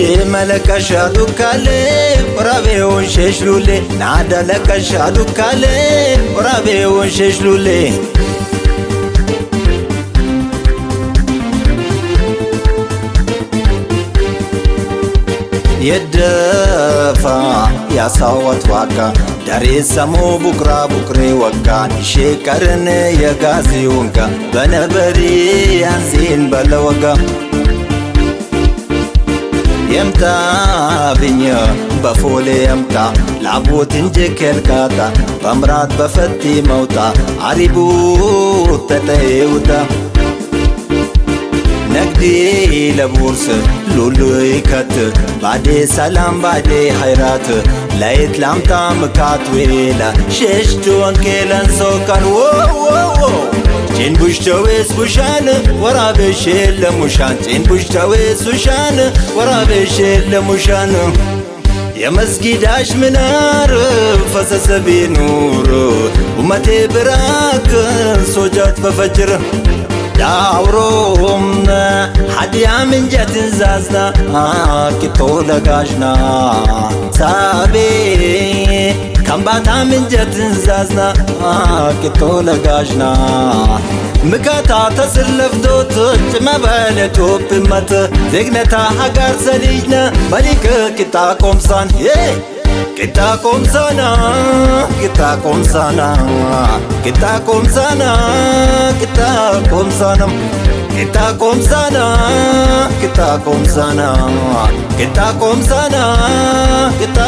ሽመለከሻ ዱካሌ ወራቤውን ሸሽሉሌ ናዳለከሻ ዱካሌ ወራቤውን ሸሽሉሌ የደፋ ያሳወት ዋጋ ዳሬ ሰሞ ቡቅራ ቡቅሬ ወጋ ንሼቀርን የጋዚ ወንጋ በነበሪ ያንዚን በለወጋ የምታ ብኛ በፎሌ የምታ ላቦት እንጂ ከልካታ በምራት በፈቲ መውጣ አሪቡ ተጠይውታ ነግዲ ለቡርስ ሉሉ ይከት ባዴ ሰላም ባዴ ኸይራት ላይት ላምታ ምካት ዌላ ሸሽቱ ወንኬለን ሶካን ጭን ቡሽተዌስ ቡሻን ወራቤሽ ለሙሻን ጭን ቡሽተዌስ ቡሻን ወራቤሽ ለሙሻን የመስጊዳሽ ምናር ፈሰሰ ቢኑር ኡመቴ ብራክ ሶጃት በፈጅር ዳውሮም ሀዲያ ምንጀትን ዛዝና ቂጦ ለጋዥና ሳቤ ከምባታ ምንጀትን ዛዝና ቂጦ ለጋዥና ምካታ ተስለፍዶት ጭመበለቶ ብመት ዜግነታ ሀጋር ሰሊጅነ መሊክ ቂጣ ቆምሳን ቂጣ ቆምሳና ቂጣ ቆምሳና ቂጣ ቆምሳና ቂጣ ቆምሳና ቂጣ ቆምሳና ቂጣ ቆምሳና ቂጣ ቆምሳና ቂጣ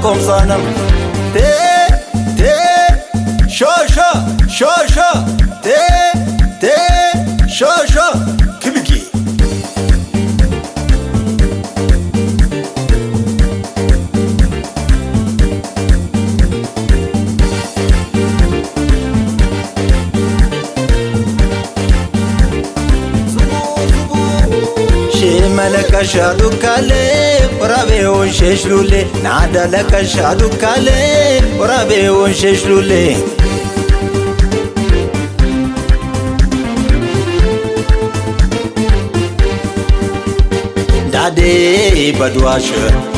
ቆምሳና ቴ ቴ ሾሾ ሾሾ ቴ ቴ ሾሾ ክብቂ ሽመለከሻ ዱካሌ ወራቤውን ሸሽሉሌ ናዳለከሻ ዱካሌ ወራቤውን ሸሽሉሌ ዳዴ በድዋሽ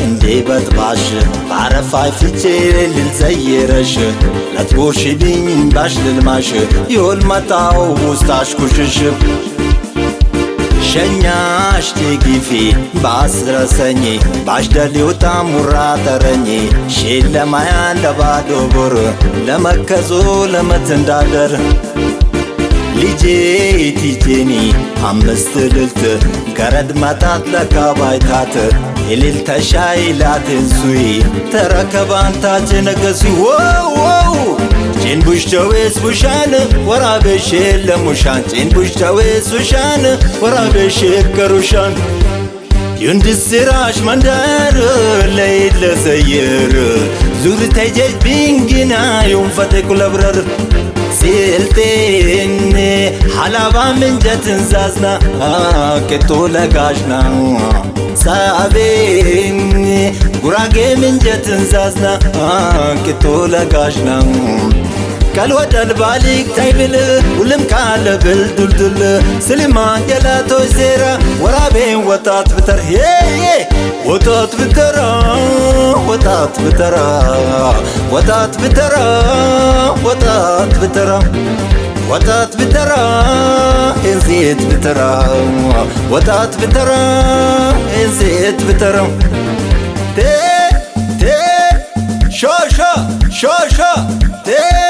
እንዴ በጥባሽ ባረፋይ ፍቼ ልልዘየረሽ ለትቦሽ ቢኝ ባሽ ልልማሽ ይሆል መጣው ውስታሽ ኩሽሽ ሸኛሽ ቴጊፊ ባስረሰኝ ባሽደሊውታ ሙራ ተረኝ ሼለማያን ለባዶ ቦር ለመከዞ ለመት እንዳደር ልጄ ቲጄኒ አምስት ልልት ገረድ መጣት ለካባይታት የሌል ተሻይ ላቴንሱይ ተረከባንታች ነገሱ ጭን ቡሽተዌስ ቡሻን ወራቤሽ ለሙሻን ጭን ቡሽተዌስ ቡሻን ወራቤሽ ከሩሻን ዩንድስራሽ መንደር ለይት ለዘየር ዙር ተጀጅ ቢንግና ዩንፈቴ ኩለብረር ሲልቴን ሐላባ ምንጀትን ዛዝና ቂጦ ለጋዥና ሳቤን ጉራጌ ምንጀትን ዛዝና ቂጦ ለጋዥና ካልወደል ባሊክ ታይብል ሁሉም ካለ ብልዱልዱል ስልማ የላቶች ዜራ ወራቤን ወጣት ብተር ወጣት ብተራ ወጣት ብተራ ወጣት ብተራ ወጣት ብተራ ወጣት ብተራ እንዚት ብተራ ወጣት ብተራ እንዚት ብተራ ቴ ቴ ሾሾ ሾሾ ቴ